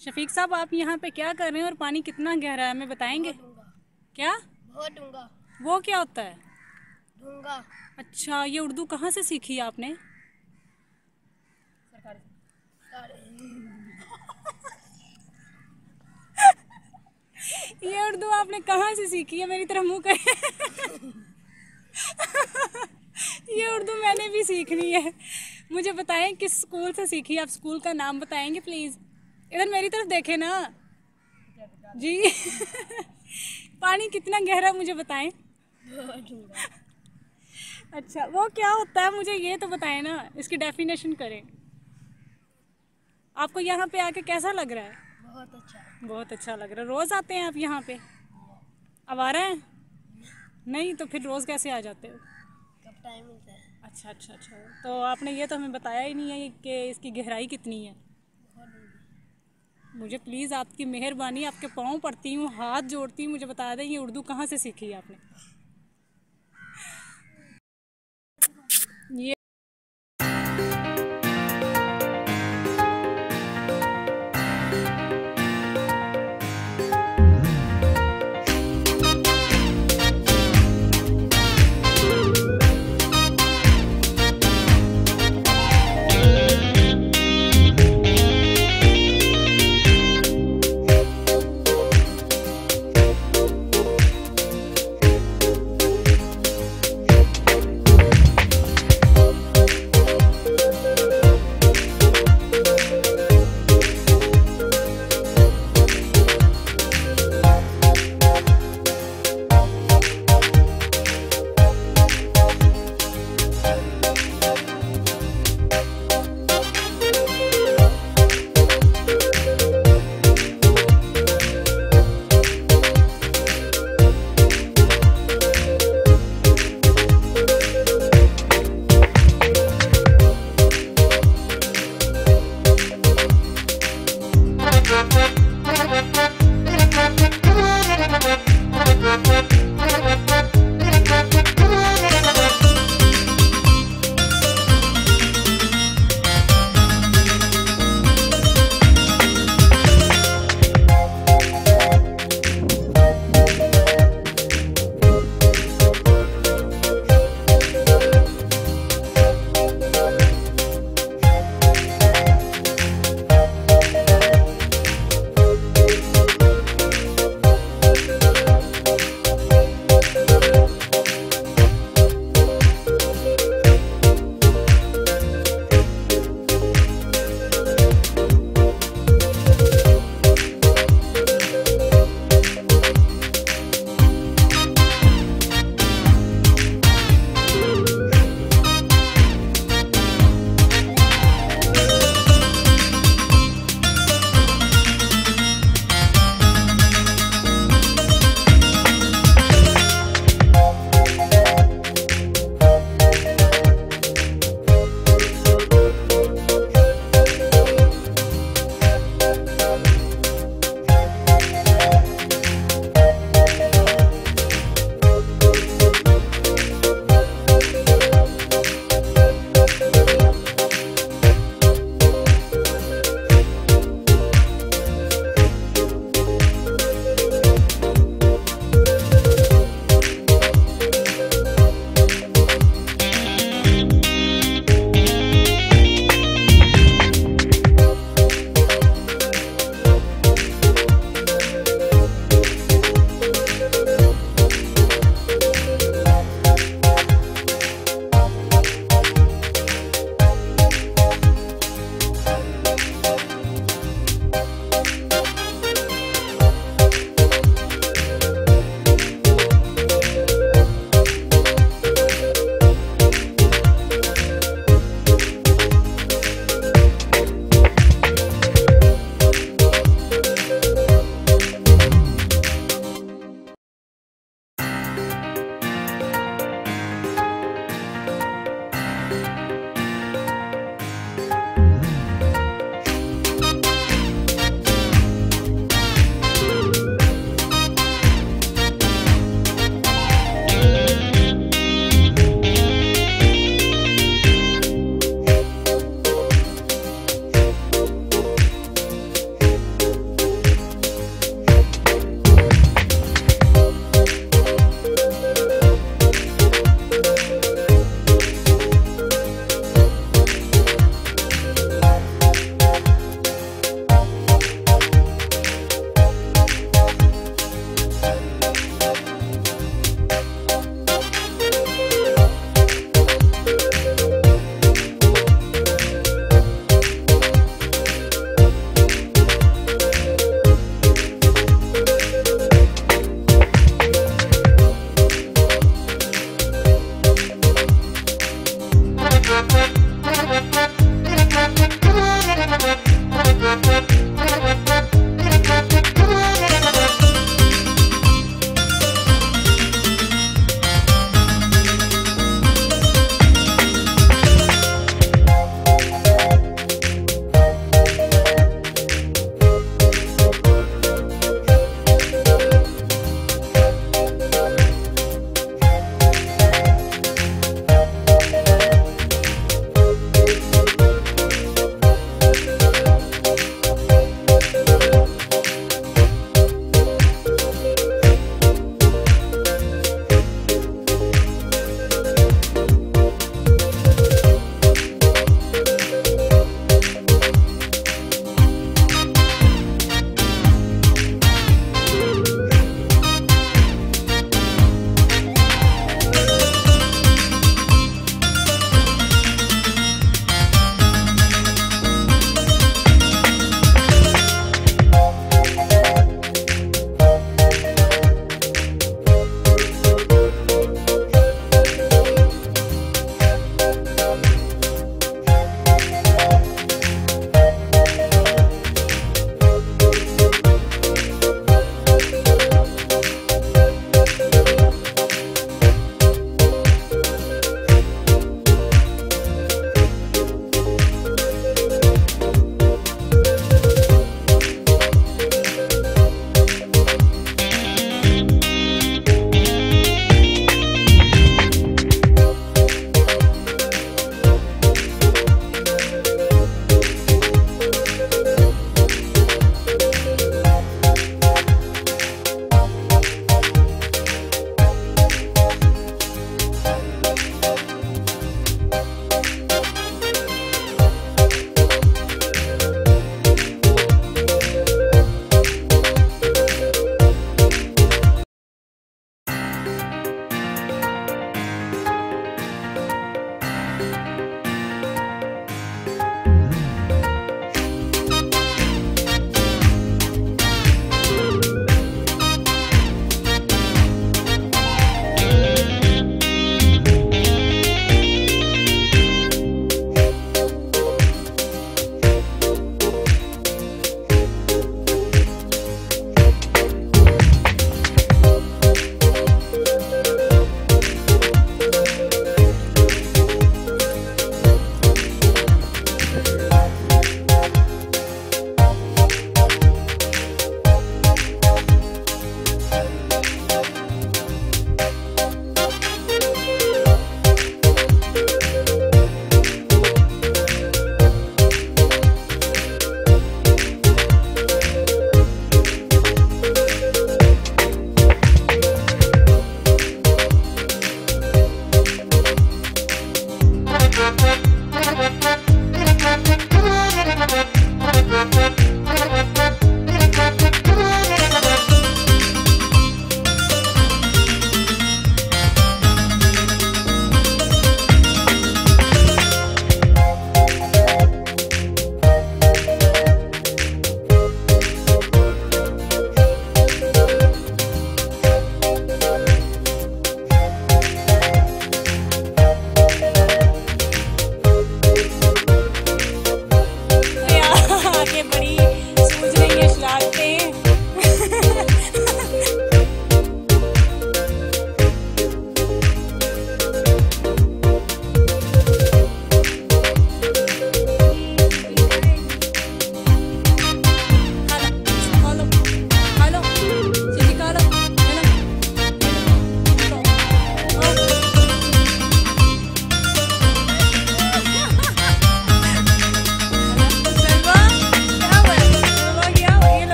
शफीक साहब, आप यहाँ पे क्या कर रहे हैं और पानी कितना गहरा है हमें बताएंगे? क्या? बहुत डूंगा। वो क्या होता है? डूंगा। अच्छा, ये उर्दू कहाँ से सीखी आपने? सरकार ये उर्दू आपने कहाँ से सीखी है? मेरी तरफ मुंह कर। ये उर्दू मैंने भी सीखनी है। मुझे बताएं किस स्कूल से सीखी? आप स्कूल का नाम बताएंगे प्लीज? इधर मेरी तरफ देखें ना जी। पानी कितना गहरा मुझे बताएं। अच्छा, वो क्या होता है मुझे ये तो बताएं ना, इसकी डेफिनेशन करें। आपको यहाँ पे आके कैसा लग रहा है? बहुत अच्छा। बहुत अच्छा लग रहा है। रोज आते हैं आप यहाँ पे? अब आ रहे हैं? नहीं तो फिर रोज कैसे आ जाते हो? कब टाइम मिलता है। अच्छा अच्छा अच्छा, तो आपने ये तो हमें बताया ही नहीं है कि इसकी गहराई कितनी है। बहुत डूंगी। मुझे प्लीज़ आपकी मेहरबानी, आपके पाँव पड़ती हूँ, हाथ जोड़ती हूँ, मुझे बता दें ये उर्दू कहाँ से सीखी है आपने? ये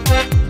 है।